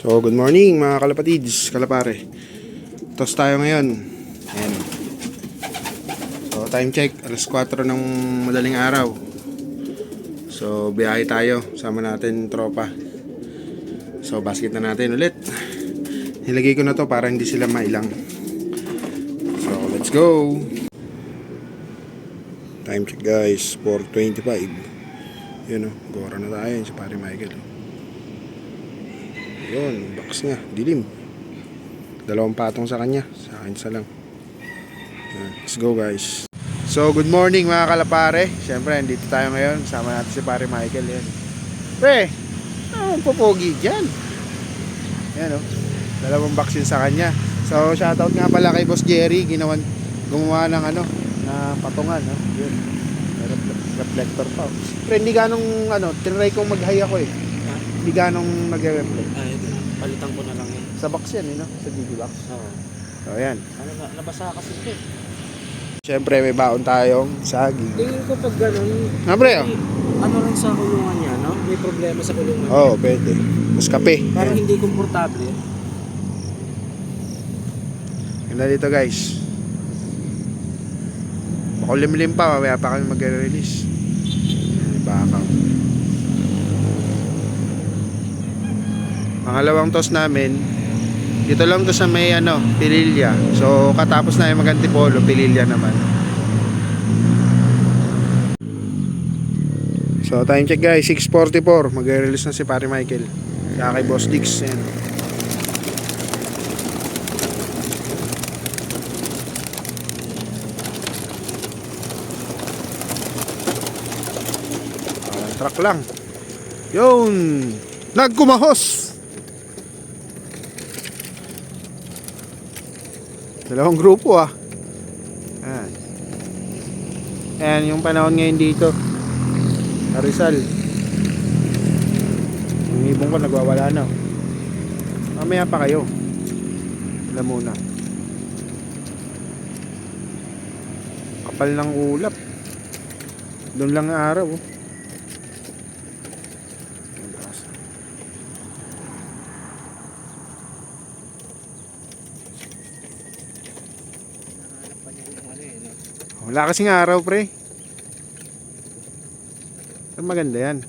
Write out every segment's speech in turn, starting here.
So, good morning mga kalapatids, kalapare. Tos tayo ngayon. Ayan. So, time check, alas 4 ng madaling araw. So, biyahe tayo. Sama natin tropa. So, basket na natin ulit. Nilagay ko na to para hindi sila mailang. So, let's go. Time check guys, 4:25. Yun o, gora na tayo sa pare Michael. Yun, box niya, dilim. Dalawang patong sa kanya, sa akin isa lang. Let's go guys. So good morning mga kalapare. Siyempre dito tayo ngayon, sama natin si pare Michael. Yan pre, anong popogi dyan? Yan o, dalawang box yun sa kanya. So shoutout nga pala kay Boss Jerry, gumawa ng na patungan yun, reflector pa. Pre, hindi ganong tinry kong mag-high ako eh. Hindi ganong nag-reflect. Ito. Palitan ko na lang yan. Sa box yan, sa DB box. Oo. So, ayan. Nabasa kasi ito eh. Siyempre, may baon tayong saging. Tingin ko pag ganun, Pre, ano rin sa kulungan niya, no? May problema sa kulungan. Oo, pwede. Mas kape. Parang hindi komportable. Ganda dito, guys. Makulimlim pa, mamaya pa kami mag-release. Baka. Pangalawang toss namin, dito lang to sa may Pililya. So katapos na yung mag-Antipolo, Pililya naman. So time check guys, 6:44. Mag-release na si pare Michael. Kaya kay Boss Dix. Yan. Truck lang. Yun, nagkumahos. Dalawang grupo Ayan. Ayan yung panahon ngayon dito sa Rizal. Yung ibon ko nagwawala na. Mamaya pa kayo. Alam muna. Kapal ng ulap. Doon lang ang araw Wala kasing araw pre. Pero maganda yan.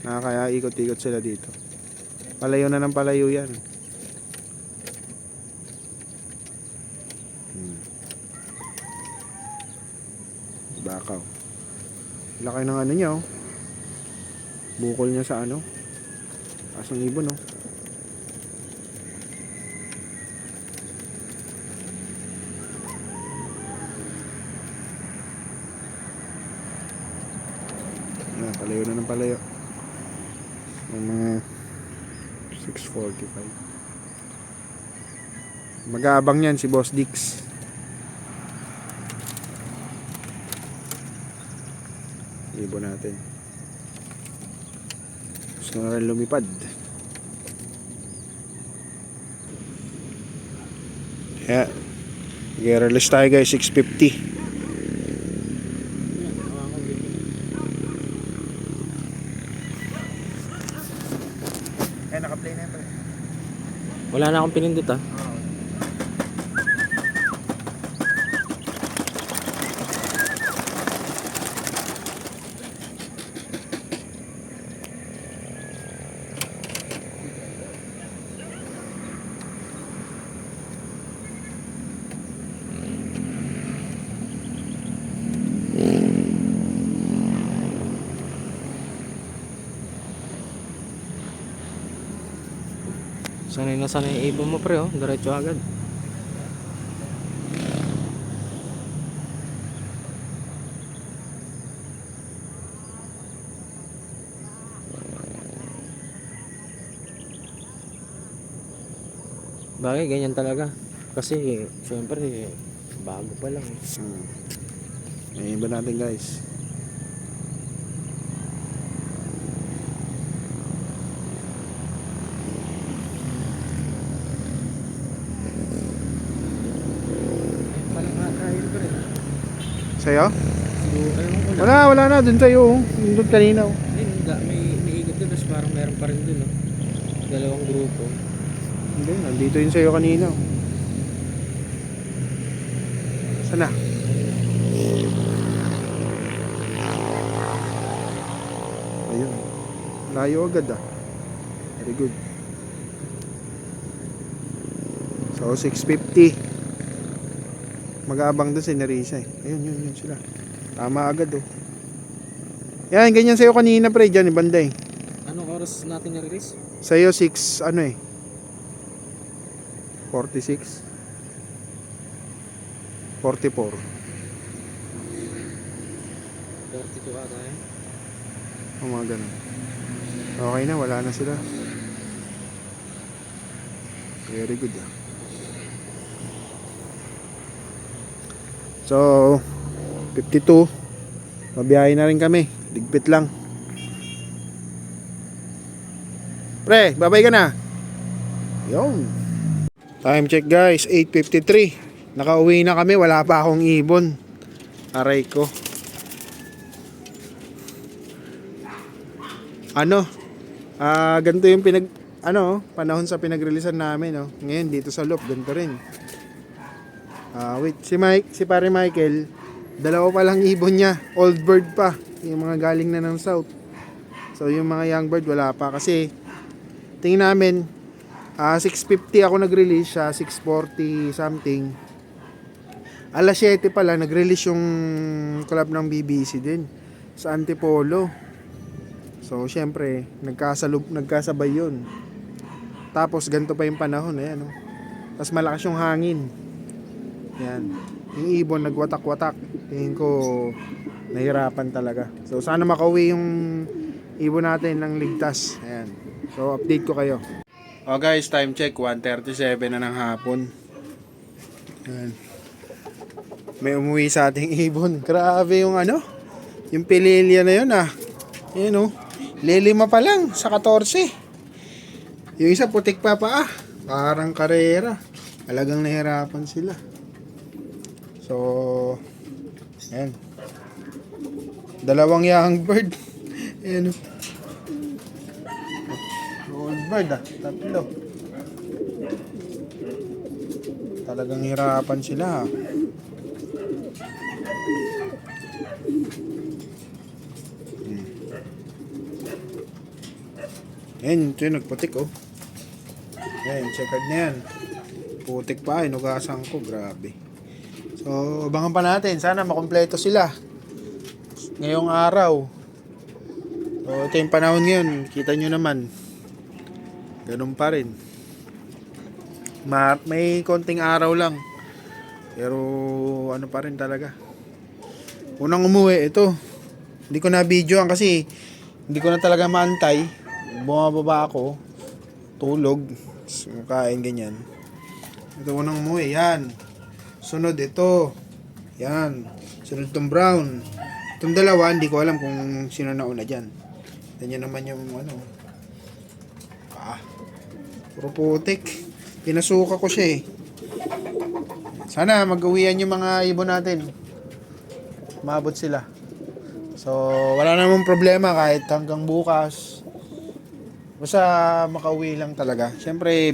Kaya ikot-ikot sila dito. Palayo na ng palayo yan. Bakaw. Laki ng niya Bukol niya sa Asong ibon Palayo na ng palayo. Mga 6:45. Mag-aabang yan si Boss Dix. Ibon natin. Gusto na rin lumipad. Kaya mag-release tayo guys, 6:50. Naka-play na ito. Wala na akong pinindot Sanay na sanay yung ibon mo pre diretso agad. Bagay ganyan talaga. Kasi syempre bago pa lang May iba natin guys. Sa'yo? Wala na dun sa'yo. Dun kanina May ikot doon, tapos parang meron pa rin doon Dalawang grupo. Hindi, nandito yun sa'yo kanina. Sana? Ayun. Layo agad ah. Very good. So, 6:50. Mag-aabang doon si Nerissa eh. Ayun, yun sila. Tama agad oh. Yan, ganyan sa'yo kanina pre, dyan, ibanda eh. Anong oras natin na-release? Sa'yo 6, ano eh. 46. 44. 42 ata eh. O mga ganun. Okay na, wala na sila. Very good ah. So, 52. Mabiyahe na rin kami. Ligpit lang. Pre, babay ka na. Yun. Time check guys, 8:53. Nakauwi na kami, wala pa akong ibon. Aray ko. Ganito yung panahon sa pinag-releasean namin, no. Ngayon dito sa loop, ganito rin. Wait, si pare Michael, dalawa pa lang ibon niya, old bird pa, yung mga galing na ng south. So yung mga young bird wala pa kasi tingin namin 6:50 ako nag-release, siya 6:40 something. Alas 7 pala nag-release yung collab ng BBC din sa Antipolo. So syempre nagkasabay yun. Tapos ganito pa yung panahon, ayan, no? Tapos malakas yung hangin. Yan. Yung ibon nagwatak-watak. Tingin ko nahirapan talaga. So sana makauwi yung ibon natin ng ligtas. Ayan. So update ko kayo. Oh guys, time check 1:37 na ng hapon. Ayan. May umuwi sa ating ibon. Grabe yung yung pililya na yun ah. Ayan oh. Lilima pa lang sa 14. Yung isa putik pa ah. Parang karera. Talagang nahirapan sila. So, ayan. Dalawang young bird. Ayan. Old bird ah. Tatlo. Talagang hirapan sila. Ayan, ito yung nagputik oh. Ayan, checkered na yan. Putik pa, inugasan ko. Grabe. So, abangan pa natin. Sana makumpleto sila ngayong araw. So, ito yung panahon ngayon. Kita nyo naman. Ganun pa rin. May konting araw lang. Pero, ano pa rin talaga. Unang umuwi, ito. Hindi ko na videoan kasi hindi ko na talaga maantay. Bumababa ako. Tulog. Kain ganyan. Ito unang umuwi. Yan. Sunod ito. Yan. Sunod itong brown. Itong dalawa, hindi ko alam kung sino nauna dyan. Ganyan naman yung puro putik. Pinasuka ko siya eh. Sana mag-uwian yung mga ibon natin. Maabot sila. So, wala namang problema kahit hanggang bukas. Basta makauwi lang talaga. Siyempre,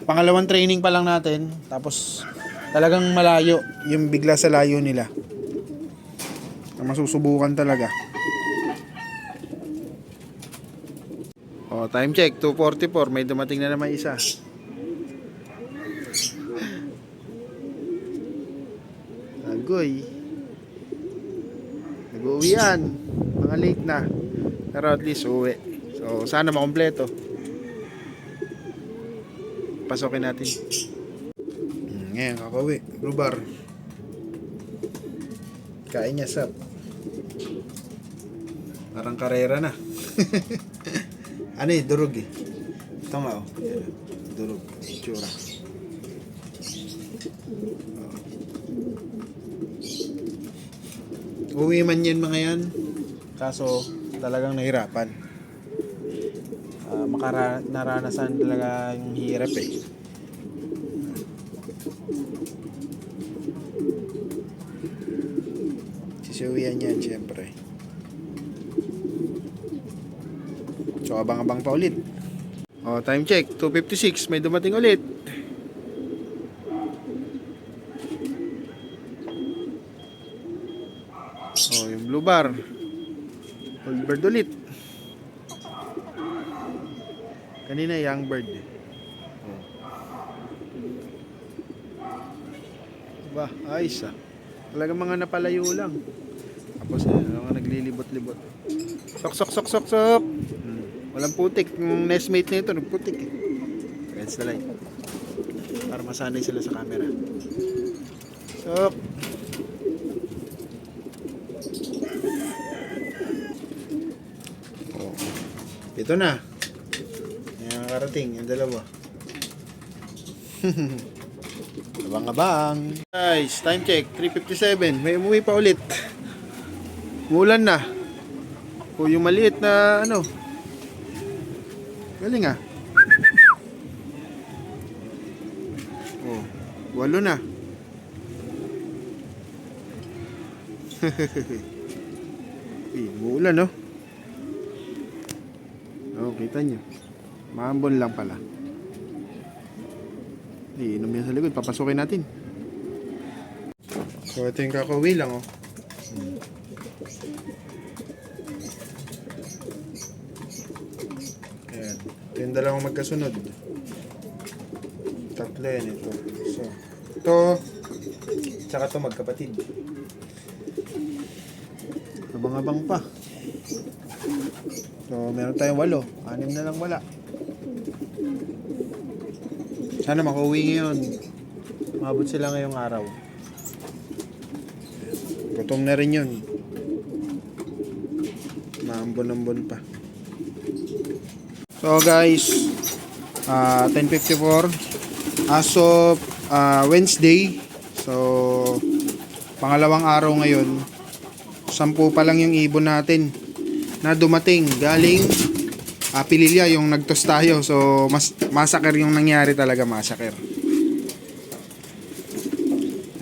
pangalawang training pa lang natin. Tapos, talagang malayo. Yung bigla sa layo nila. Na masusubukan talaga. O, time check. 2:44. May dumating na naman isa. Agoy. Nag-uwian. Mga late na. Pero at least uwi. So, sana makompleto. Pasokin natin. Ngayon, kakauwi. Blue bar. Kain niya sap. Parang karera na. Ano eh, durog eh. Ito nga oh. Durog. Itsura. Uwi man yan mga yan. Kaso, talagang nahirapan. Naranasan talaga yung hirap eh. Sisiwian yan syempre. So abang-abang pa ulit. Oh, time check, 2:56, may dumating ulit. Oh, yung blue bar. Old bird ulit. Kanina young bird. Oh. Ba, ayos ah. Talagang mga napalayo lang. Tapos mga naglilibot-libot. Sok, sok, sok, sok, sok. Walang putik. Yung nestmate nito nagputik eh. Against the light. Para masanay sila sa camera. Sok. Oh. Ito na. Yung karating, yung dalawa. Abang-abang. Guys, time check, 3:57. May umuwi pa ulit. Umulan na. O yung maliit na ano. Galing ah. Oh, 8 na. Umulan no. Oh, kita nyo. Maambon lang pala. Iinom yan sa likod. Papasukin natin. So, ito yung kakauwi lang, oh. Ayan. Ito yung dalawang magkasunod. Tatlo yan ito. So, ito. Tsaka ito magkapatid. Abang-abang pa. So, meron tayong 8. 6 na lang wala. Sana makauwi ngayon. Mabot sila ngayong araw. Gutom na rin yun. Maambon-ambon pa. So guys, 10:54 as of Wednesday. So pangalawang araw ngayon. 10 pa lang yung ibon natin na dumating galing Pililya yung nagtos tayo. So massacre yung nangyari talaga, massacre.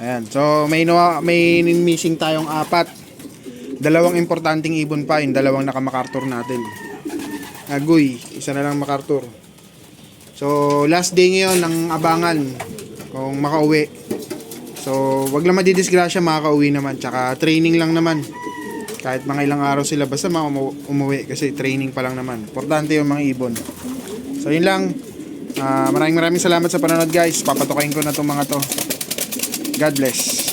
Ayan. So may missing tayong 4. 2 importanteng ibon pa, yung 2 naka-MacArthur natin. Agoy, isa na lang MacArthur. So last day ngayon ng abangan kung makauwi. So wag lang madidisgrasya, makakauwi naman. Tsaka training lang naman. Kahit mga ilang araw sila, basta umuwi kasi training pa lang naman. Importante yung mga ibon. So yun lang. Maraming salamat sa panonood guys. Papatukain ko na itong mga to. God bless.